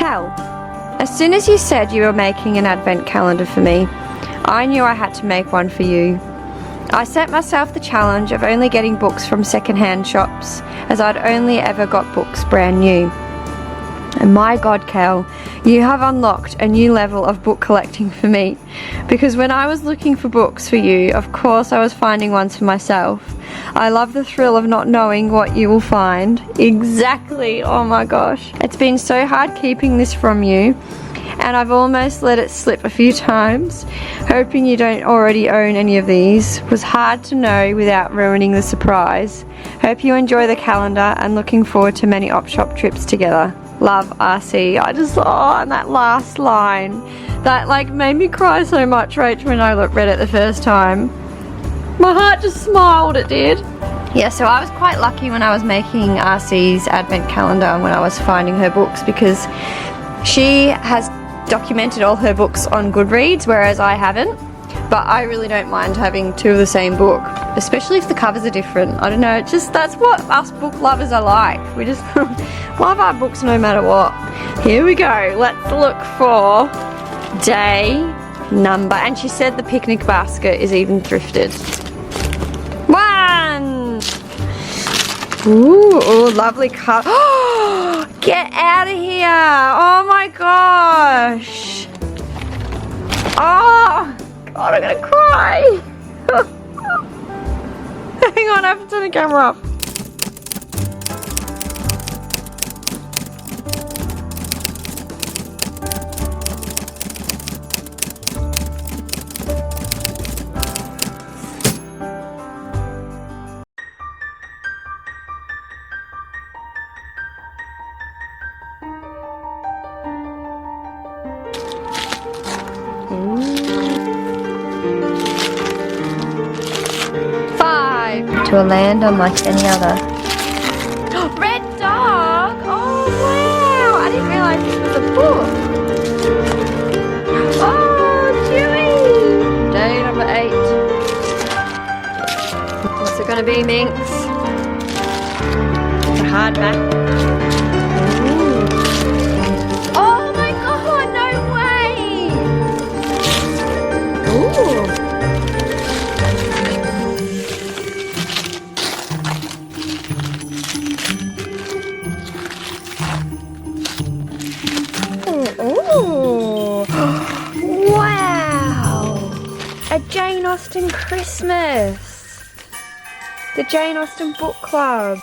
Cal, as soon as you said you were making an advent calendar for me, I knew I had to make one for you. I set myself the challenge of only getting books from second-hand shops, as I'd only ever got books brand new. And my God, Cal, you have unlocked a new level of book collecting for me, because when I was looking for books for you, of course I was finding ones for myself. I love the thrill of not knowing what you will find. Exactly, oh my gosh. It's been so hard keeping this from you, and I've almost let it slip a few times. Hoping you don't already own any of these was hard to know without ruining the surprise. Hope you enjoy the calendar and looking forward to many op shop trips together. Love, RC. And that last line, that like made me cry so much, Rach, when I read it the first time. My heart just smiled, it did. Yeah, so I was quite lucky when I was making RC's advent calendar and when I was finding her books, because she has documented all her books on Goodreads, whereas I haven't. But I really don't mind having two of the same book, especially if the covers are different. I don't know, it's just, that's what us book lovers are like. We just love our books no matter what. Here we go, let's look for day number, and she said the picnic basket is even thrifted. 1! Ooh, lovely cover. Get out of here! Oh my gosh! Oh! God, I'm gonna cry! Hang on, I have to turn the camera off. To a land unlike any other. Red dog! Oh wow! I didn't realise this was a book. Oh, Chewy! Day number 8. What's it gonna be, Minx? It's a hardback. Ooh. Oh my God! No way! Ooh. Ooh. Wow! A Jane Austen Christmas! The Jane Austen Book Club.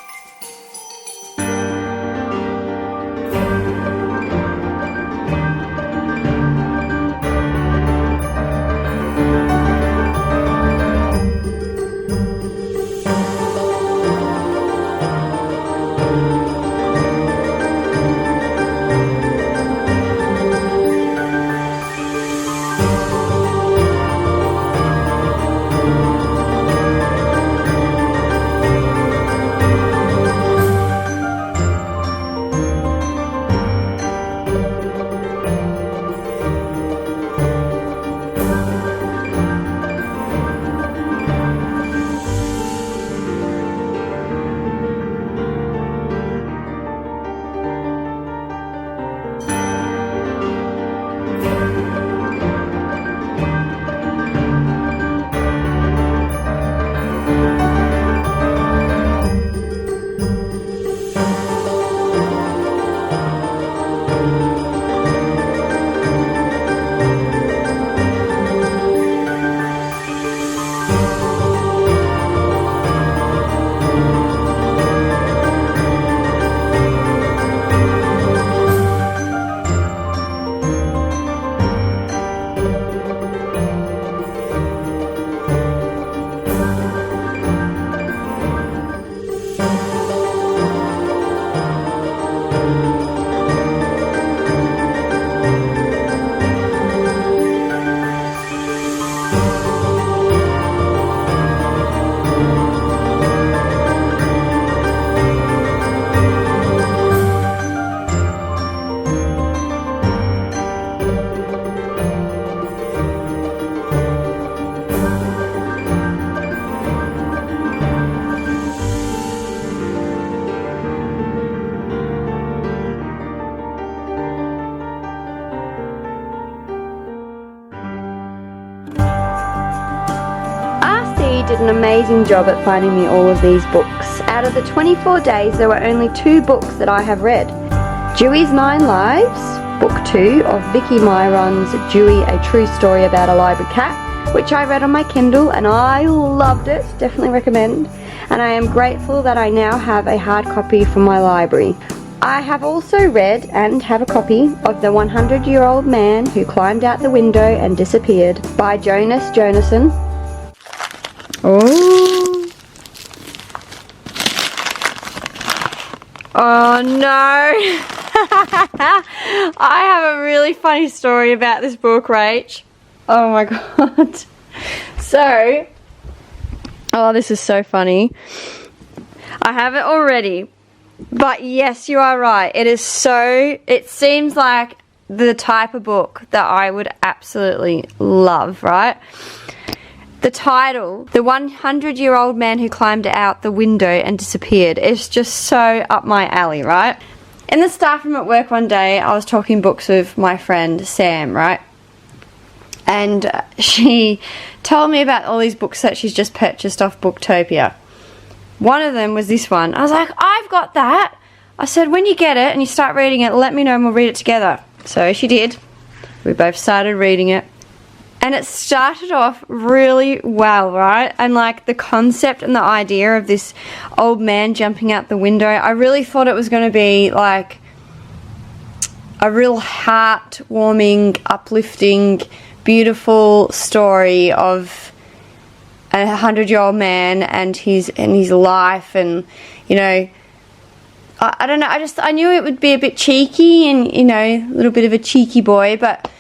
did an amazing job at finding me all of these books. Out of the 24 days, there were only 2 books that I have read. Dewey's 9 Lives, Book 2 of Vicky Myron's Dewey, A True Story About a Library Cat, which I read on my Kindle and I loved it, definitely recommend. And I am grateful that I now have a hard copy from my library. I have also read and have a copy of The 100-Year-Old Man Who Climbed Out the Window and Disappeared by Jonas Jonasson. Oh. Oh no. I have a really funny story about this book, Rach. Oh my god. So, oh, this is so funny. I have it already. But yes, you are right. It seems like the type of book that I would absolutely love, right? The title, The 100-Year-Old Man Who Climbed Out the Window and Disappeared, is just so up my alley, right? In the staff room at work one day, I was talking books with my friend Sam, right? And she told me about all these books that she's just purchased off Booktopia. One of them was this one. I was like, I've got that. I said, when you get it and you start reading it, let me know and we'll read it together. So she did. We both started reading it. And it started off really well, right? And like the concept and the idea of this old man jumping out the window, I really thought it was going to be like a real heartwarming, uplifting, beautiful story of a 100-year-old man and his life, and you know, I don't know, I knew it would be a bit cheeky and, you know, a little bit of a cheeky boy, but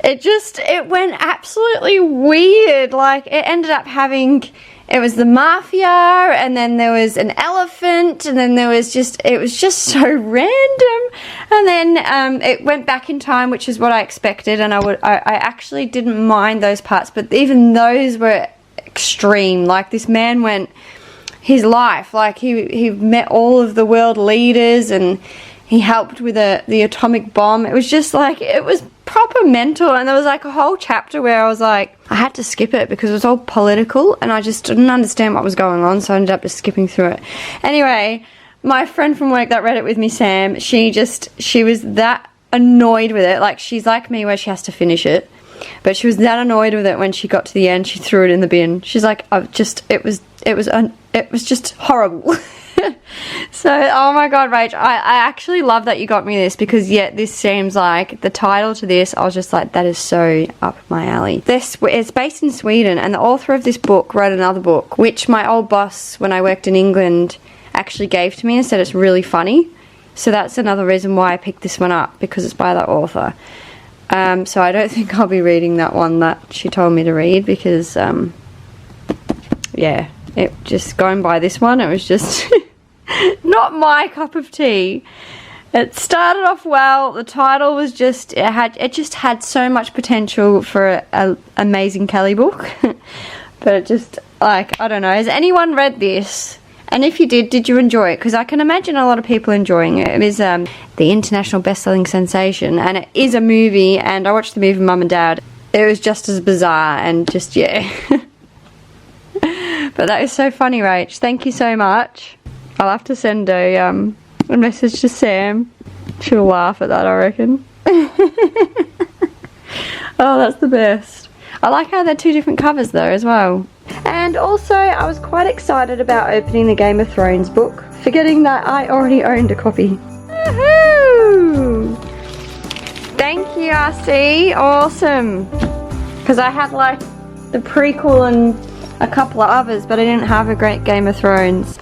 it went absolutely weird. Like, it ended up having, it was the mafia, and then there was an elephant, and then it was just so random, and then it went back in time, which is what I expected, and I actually didn't mind those parts, but even those were extreme. Like, this man went his life, like he met all of the world leaders and he helped with the atomic bomb. It was just like, it was proper mental, and there was like a whole chapter where I was like, I had to skip it because it was all political and I just didn't understand what was going on, so I ended up just skipping through it. Anyway, my friend from work that read it with me, Sam, she was that annoyed with it. Like, she's like me where she has to finish it. But she was that annoyed with it when she got to the end, she threw it in the bin. She's like, it was just horrible. So, oh my god, Rach, I actually love that you got me this, because yet this seems like, the title to this, I was just like, that is so up my alley. It's based in Sweden, and the author of this book wrote another book, which my old boss, when I worked in England, actually gave to me and said it's really funny. So that's another reason why I picked this one up, because it's by that author. So I don't think I'll be reading that one that she told me to read, because, yeah, it just, going by this one, it was just not my cup of tea. It started off well, the title was just, it just had so much potential for an amazing Kelly book, but it just, like, I don't know, has anyone read this? And if you did you enjoy it? Because I can imagine a lot of people enjoying it. It is the international best-selling sensation, and it is a movie, and I watched the movie with Mum and Dad. It was just as bizarre, and just, yeah. But that is so funny, Rach. Thank you so much. I'll have to send a message to Sam. She'll laugh at that, I reckon. Oh, that's the best. I like how they're 2 different covers though as well. And also, I was quite excited about opening the Game of Thrones book, forgetting that I already owned a copy. Woohoo! Thank you, RC. Awesome. Because I had like the prequel and a couple of others, but I didn't have a great Game of Thrones.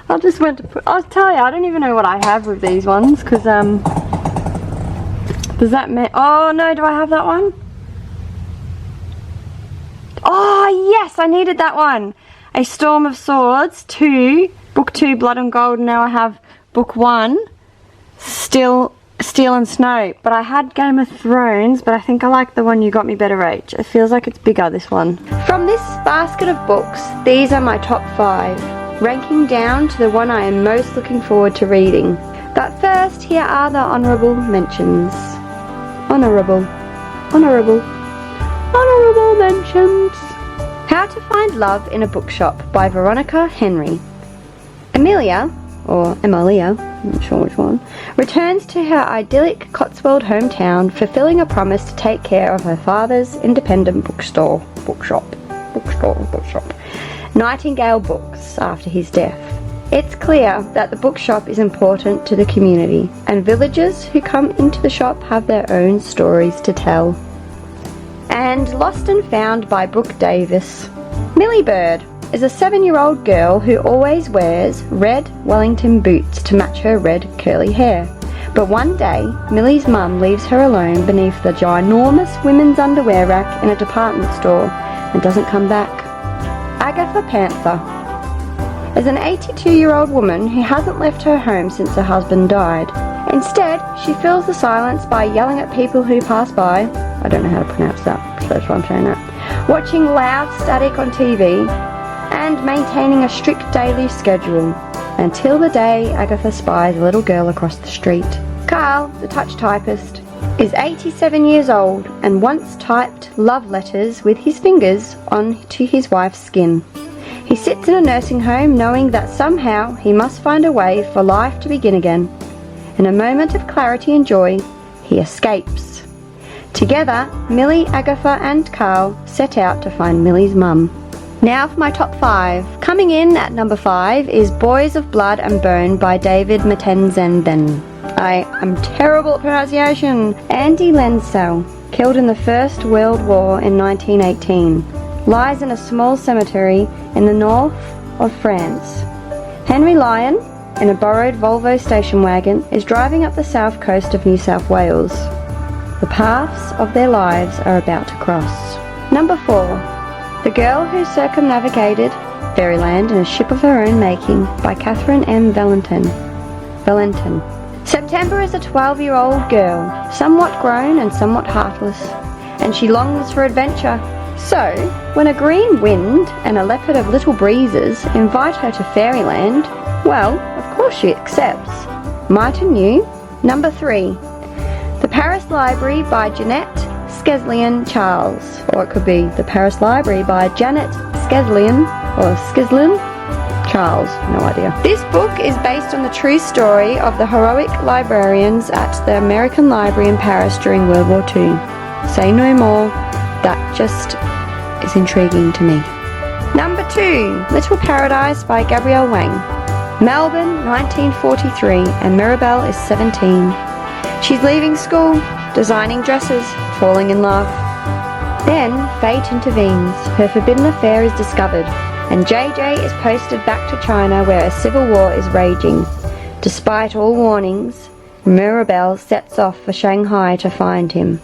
I just went to put, I'll tell you, I don't even know what I have with these ones, because does that mean, oh no, do I have that one? Oh yes, I needed that one. A Storm of Swords 2, book 2 Blood and Gold, and now I have book 1 Steel and Snow. But I had Game of Thrones, but I think I like the one you got me better, Rach. It feels like it's bigger, this one. From this basket of books, these are my top 5, ranking down to the one I am most looking forward to reading. But first, here are the honourable mentions. Honourable mentions. How to Find Love in a Bookshop by Veronica Henry. Amelia, or Emilia, I'm not sure which one, returns to her idyllic Cotswold hometown, fulfilling a promise to take care of her father's independent bookshop, Nightingale Books, after his death. It's clear that the bookshop is important to the community, and villagers who come into the shop have their own stories to tell. And Lost and Found by Brooke Davis. Millie Bird is a 7-year-old girl who always wears red Wellington boots to match her red curly hair. But one day, Millie's mum leaves her alone beneath the ginormous women's underwear rack in a department store and doesn't come back. Agatha Panther is an 82-year-old woman who hasn't left her home since her husband died. Instead, she fills the silence by yelling at people who pass by. I don't know how to pronounce that, so that's why I'm saying that. Watching loud static on TV and maintaining a strict daily schedule until the day Agatha spies a little girl across the street. Carl, the touch typist, is 87 years old and once typed love letters with his fingers onto his wife's skin. He sits in a nursing home knowing that somehow he must find a way for life to begin again. In a moment of clarity and joy, he escapes. Together, Millie, Agatha and Carl set out to find Millie's mum. Now for my top 5. Coming in at number 5 is Boys of Blood and Bone by David Matenzenden. I am terrible at pronunciation. Andy Lensell, killed in the First World War in 1918, lies in a small cemetery in the north of France. Henry Lyon, in a borrowed Volvo station wagon, is driving up the south coast of New South Wales. The paths of their lives are about to cross. Number 4. The Girl Who Circumnavigated Fairyland in a Ship of Her Own Making by Catherine M. Valentin. September is a 12-year-old girl, somewhat grown and somewhat heartless, and she longs for adventure. So, when a green wind and a leopard of little breezes invite her to fairyland, well, of course she accepts. Mightn't you? Number 3. The Paris Library by Jeanette Skeslien Charles, or it could be The Paris Library by Janet Skeslien Charles, no idea. This book is based on the true story of the heroic librarians at the American Library in Paris during World War II. Say no more, that just is intriguing to me. Number 2, Little Paradise by Gabrielle Wang. Melbourne, 1943, and Mirabelle is 17. She's leaving school, designing dresses, falling in love. Then, fate intervenes. Her forbidden affair is discovered, and JJ is posted back to China where a civil war is raging. Despite all warnings, Mirabelle sets off for Shanghai to find him.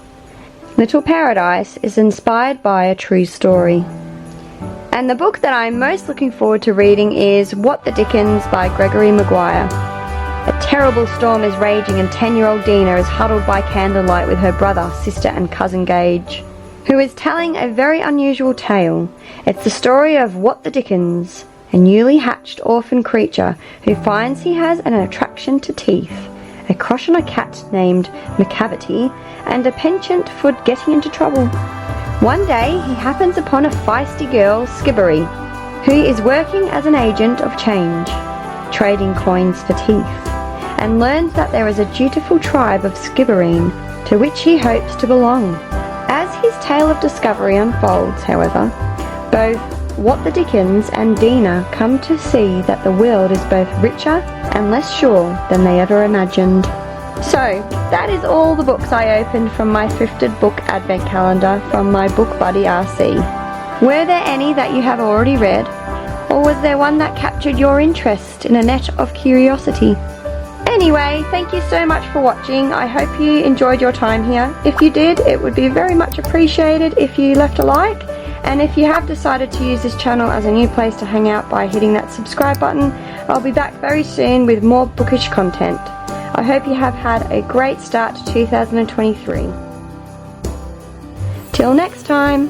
Little Paradise is inspired by a true story. And the book that I'm most looking forward to reading is What the Dickens by Gregory Maguire. A terrible storm is raging and 10-year-old Dina is huddled by candlelight with her brother, sister and cousin Gage, who is telling a very unusual tale. It's the story of What the Dickens, a newly hatched orphan creature who finds he has an attraction to teeth, a crush on a cat named McCavity, and a penchant for getting into trouble. One day he happens upon a feisty girl, Skibberey, who is working as an agent of change, trading coins for teeth, and learns that there is a dutiful tribe of Skibbereen to which he hopes to belong. As his tale of discovery unfolds, however, both What the Dickens and Dina come to see that the world is both richer and less sure than they ever imagined. So, that is all the books I opened from my Thrifted Book Advent Calendar from my book buddy RC. Were there any that you have already read? Or was there one that captured your interest in a net of curiosity? Anyway, thank you so much for watching. I hope you enjoyed your time here. If you did, it would be very much appreciated if you left a like. And if you have decided to use this channel as a new place to hang out by hitting that subscribe button, I'll be back very soon with more bookish content. I hope you have had a great start to 2023. Till next time!